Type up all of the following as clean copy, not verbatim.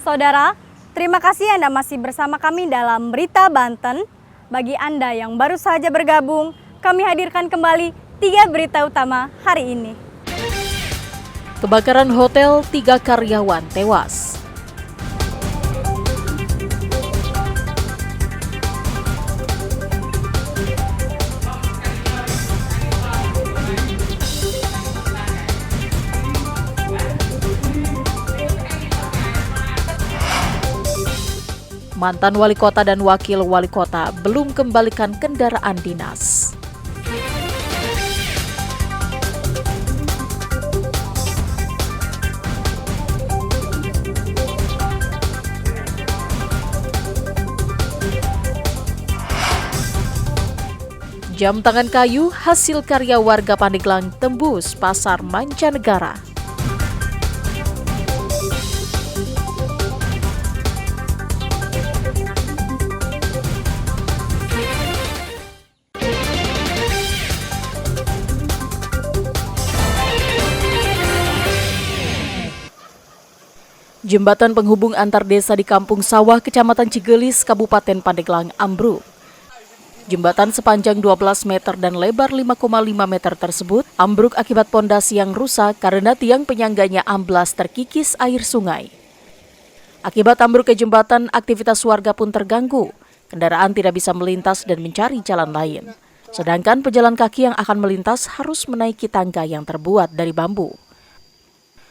Saudara, terima kasih Anda masih bersama kami dalam Berita Banten. Bagi Anda yang baru saja bergabung, kami hadirkan kembali 3 berita utama hari ini. Kebakaran hotel, 3 karyawan tewas. Mantan wali kota dan wakil wali kota belum kembalikan kendaraan dinas. Jam tangan kayu hasil karya warga Pandeglang tembus pasar mancanegara. Jembatan penghubung antar desa di Kampung Sawah, Kecamatan Cigelis, Kabupaten Pandeglang ambruk. Jembatan sepanjang 12 meter dan lebar 5,5 meter tersebut ambruk akibat pondasi yang rusak karena tiang penyangganya amblas terkikis air sungai. Akibat ambruknya jembatan, aktivitas warga pun terganggu. Kendaraan tidak bisa melintas dan mencari jalan lain. Sedangkan pejalan kaki yang akan melintas harus menaiki tangga yang terbuat dari bambu.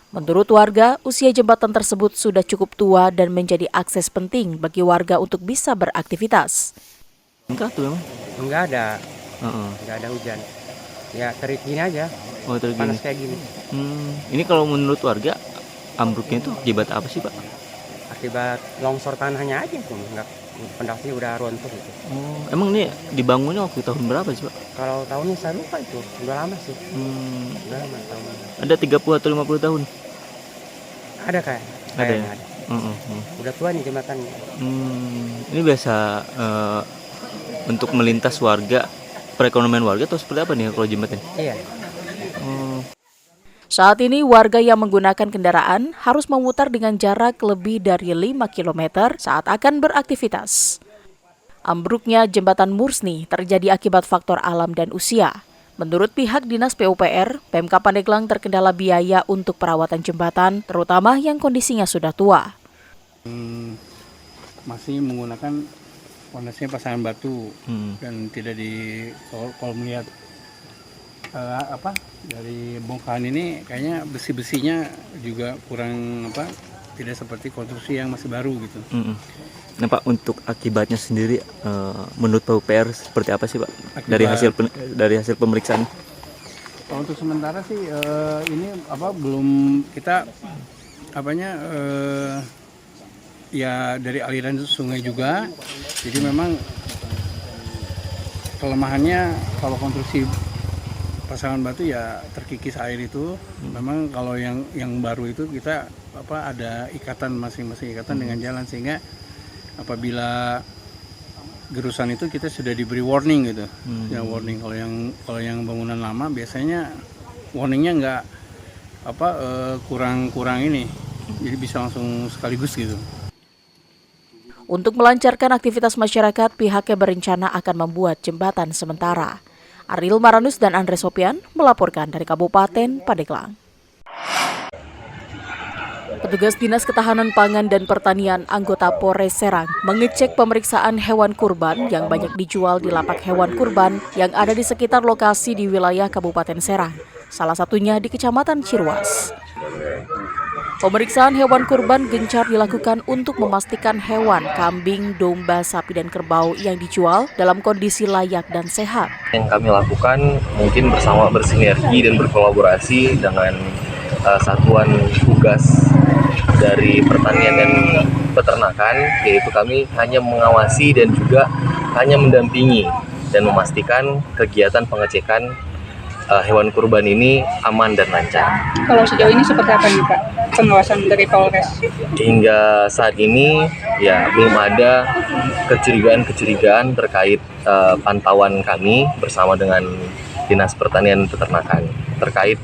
Menurut warga, usia jembatan tersebut sudah cukup tua dan menjadi akses penting bagi warga untuk bisa beraktivitas. Enggak tuh memang? Enggak ada. Enggak ada hujan. Ya terik gini aja. Oh, terik panas gini. kayak gini. Ini kalau menurut warga, ambruknya itu akibat apa sih, Pak? Akibat longsor tanahnya aja tuh. Enggak, pondasi udah runtuh gitu. Oh, emang ini dibangunnya waktu tahun berapa sih, Pak? Kalau tahunnya saya lupa itu. Udah lama sih. Udah lama tahunnya. Ada 30 atau 50 tahun? Ada kayak. Ada ya? Ada. Udah tua nih jembatannya. Ini biasa untuk melintas warga, perekonomian warga atau seperti apa nih kalau jembatan? Iya. Saat ini warga yang menggunakan kendaraan harus memutar dengan jarak lebih dari 5 km saat akan beraktivitas. Ambruknya jembatan Mursni terjadi akibat faktor alam dan usia. Menurut pihak Dinas PUPR, Pemkab Pandeglang terkendala biaya untuk perawatan jembatan, terutama yang kondisinya sudah tua. Masih menggunakan pondasinya pasangan batu dan tidak kalau melihat dari bongkahan ini kayaknya besi-besinya juga kurang tidak seperti konstruksi yang masih baru gitu. Nah Pak, untuk akibatnya sendiri menurut PUPR seperti apa sih Pak? Dari hasil pemeriksaan? Untuk sementara sih ini belum kita ya dari aliran sungai juga. Jadi memang kelemahannya kalau konstruksi pasangan batu ya terkikis air itu. Memang kalau yang baru itu kita ada ikatan masing-masing ikatan dengan jalan, sehingga apabila gerusan itu kita sudah diberi warning gitu. Ya warning. Kalau yang bangunan lama biasanya warningnya nggak kurang ini. Jadi bisa langsung sekaligus gitu. Untuk melancarkan aktivitas masyarakat, pihaknya berencana akan membuat jembatan sementara. Ariel Maranus dan Andre Sopian melaporkan dari Kabupaten Pandeglang. Petugas Dinas Ketahanan Pangan dan Pertanian anggota Polres Serang mengecek pemeriksaan hewan kurban yang banyak dijual di lapak hewan kurban yang ada di sekitar lokasi di wilayah Kabupaten Serang, salah satunya di Kecamatan Cirwas. Pemeriksaan hewan kurban gencar dilakukan untuk memastikan hewan kambing, domba, sapi, dan kerbau yang dijual dalam kondisi layak dan sehat. Yang kami lakukan mungkin bersinergi dan berkolaborasi dengan satuan tugas dari pertanian dan peternakan, yaitu kami hanya mengawasi dan juga hanya mendampingi dan memastikan kegiatan pengecekan hewan kurban ini aman dan lancar. Kalau sejauh ini seperti apa nih Pak pengawasan dari Polres? Hingga saat ini ya belum ada kecurigaan terkait pantauan kami bersama dengan Dinas Pertanian dan Peternakan terkait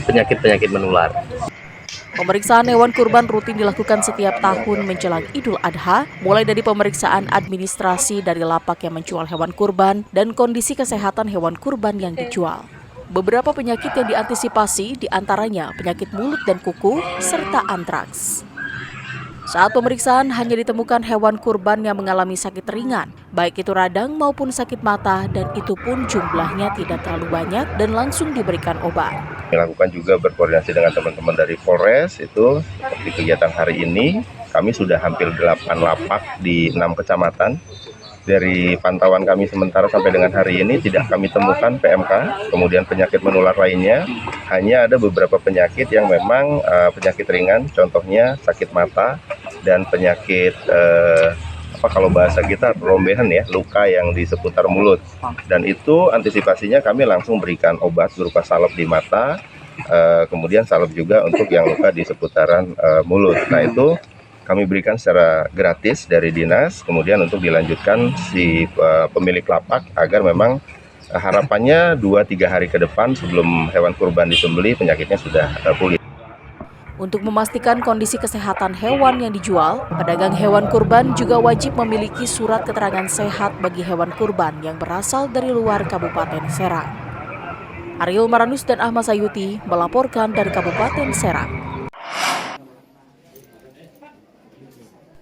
penyakit-penyakit menular. Pemeriksaan hewan kurban rutin dilakukan setiap tahun menjelang Idul Adha, mulai dari pemeriksaan administrasi dari lapak yang menjual hewan kurban dan kondisi kesehatan hewan kurban yang dijual. Beberapa penyakit yang diantisipasi diantaranya penyakit mulut dan kuku serta antraks. Saat pemeriksaan hanya ditemukan hewan kurban yang mengalami sakit ringan, baik itu radang maupun sakit mata, dan itu pun jumlahnya tidak terlalu banyak dan langsung diberikan obat. Melakukan juga berkoordinasi dengan teman-teman dari Polres, itu seperti kegiatan hari ini, kami sudah hampir 8 lapak di 6 kecamatan. Dari pantauan kami sementara sampai dengan hari ini tidak kami temukan PMK, kemudian penyakit menular lainnya. Hanya ada beberapa penyakit yang memang penyakit ringan, contohnya sakit mata dan penyakit kalau bahasa kita rombehan ya, luka yang di seputar mulut. Dan itu antisipasinya kami langsung berikan obat berupa salep di mata, kemudian salep juga untuk yang luka di seputaran mulut. Nah itu kami berikan secara gratis dari dinas, kemudian untuk dilanjutkan si pemilik lapak agar memang harapannya 2-3 hari ke depan sebelum hewan kurban disembelih penyakitnya sudah pulih. Untuk memastikan kondisi kesehatan hewan yang dijual, pedagang hewan kurban juga wajib memiliki surat keterangan sehat bagi hewan kurban yang berasal dari luar Kabupaten Serang. Ariel Maranus dan Ahmad Sayuti melaporkan dari Kabupaten Serang.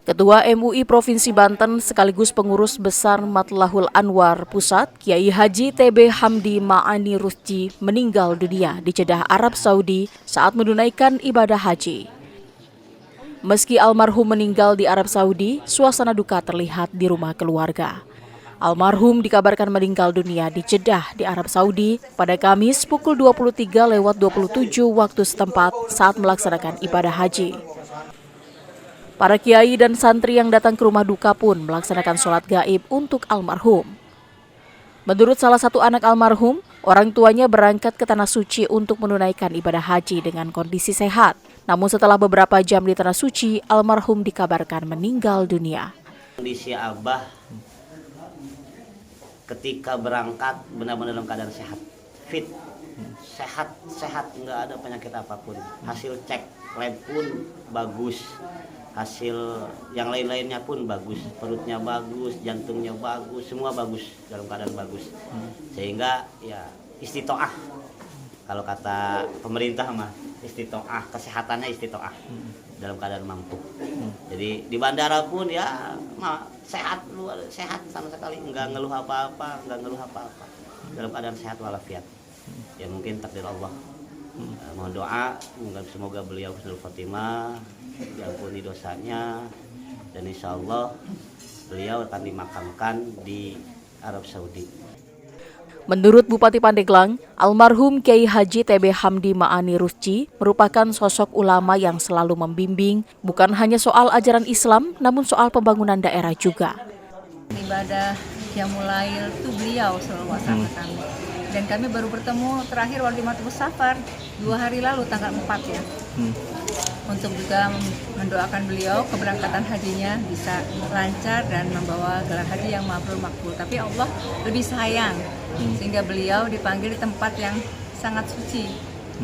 Ketua MUI Provinsi Banten sekaligus pengurus besar Matlahul Anwar Pusat, Kiai Haji TB Hamdi Ma'ani Rusdi meninggal dunia di Jeddah, Arab Saudi saat menunaikan ibadah haji. Meski almarhum meninggal di Arab Saudi, suasana duka terlihat di rumah keluarga. Almarhum dikabarkan meninggal dunia di Jeddah di Arab Saudi pada Kamis pukul 23:27 waktu setempat saat melaksanakan ibadah haji. Para kiai dan santri yang datang ke rumah duka pun melaksanakan sholat gaib untuk almarhum. Menurut salah satu anak almarhum, orang tuanya berangkat ke Tanah Suci untuk menunaikan ibadah haji dengan kondisi sehat. Namun setelah beberapa jam di Tanah Suci, almarhum dikabarkan meninggal dunia. Kondisi Abah ketika berangkat benar-benar dalam keadaan sehat, fit, sehat, nggak ada penyakit apapun. Hasil cek lab pun bagus. Hasil yang lain-lainnya pun bagus, perutnya bagus, jantungnya bagus, semua bagus, dalam keadaan bagus. Sehingga ya istitoah, kalau kata pemerintah mah istitoah, kesehatannya istitoah, dalam keadaan mampu. Jadi di bandara pun ya sehat, luar sehat sama sekali, nggak ngeluh apa-apa, dalam keadaan sehat walafiat. Ya mungkin takdir Allah. Mohon doa, semoga beliau husnul khotimah, diampuni dosanya, dan insya Allah beliau akan dimakamkan di Arab Saudi. Menurut Bupati Pandeglang, almarhum Kiai Haji TB Hamdi Ma'ani Rusdi merupakan sosok ulama yang selalu membimbing, bukan hanya soal ajaran Islam, namun soal pembangunan daerah juga. Ibadah Qiyamul Lail itu beliau selalu wassalam kami. Dan kami baru bertemu terakhir waktu di Matubus Safar 2 hari lalu tanggal 4 ya. Untuk juga mendoakan beliau keberangkatan hajinya bisa lancar dan membawa gelar haji yang mabrur makbul. Tapi Allah lebih sayang sehingga beliau dipanggil di tempat yang sangat suci.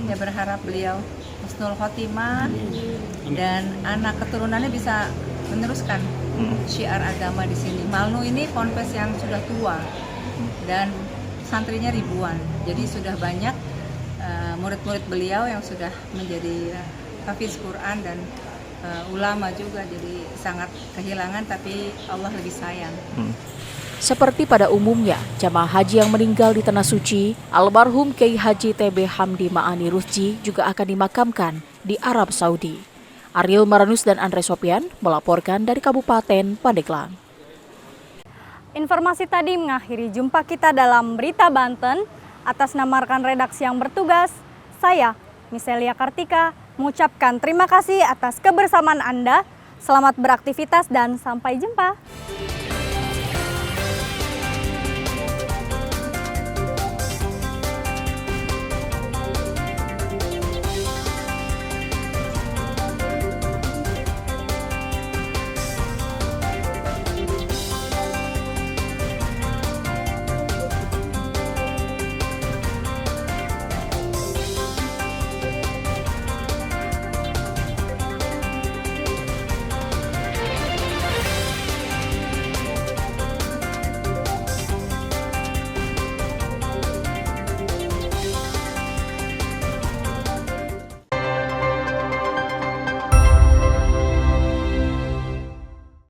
Dia berharap beliau husnul khotimah dan anak keturunannya bisa meneruskan syiar agama di sini. Malnu ini ponpes yang sudah tua dan santrinya ribuan, jadi sudah banyak murid-murid beliau yang sudah menjadi hafiz Quran dan ulama juga, jadi sangat kehilangan, tapi Allah lebih sayang. Seperti pada umumnya, jamaah haji yang meninggal di Tanah Suci, almarhum Kiai Haji TB Hamdi Ma'ani Rusdi juga akan dimakamkan di Arab Saudi. Ariel Maranus dan Andre Sopian melaporkan dari Kabupaten Pandeglang. Informasi tadi mengakhiri jumpa kita dalam Berita Banten. Atas nama rekan redaksi yang bertugas, saya, Miselia Kartika, mengucapkan terima kasih atas kebersamaan Anda. Selamat beraktivitas dan sampai jumpa.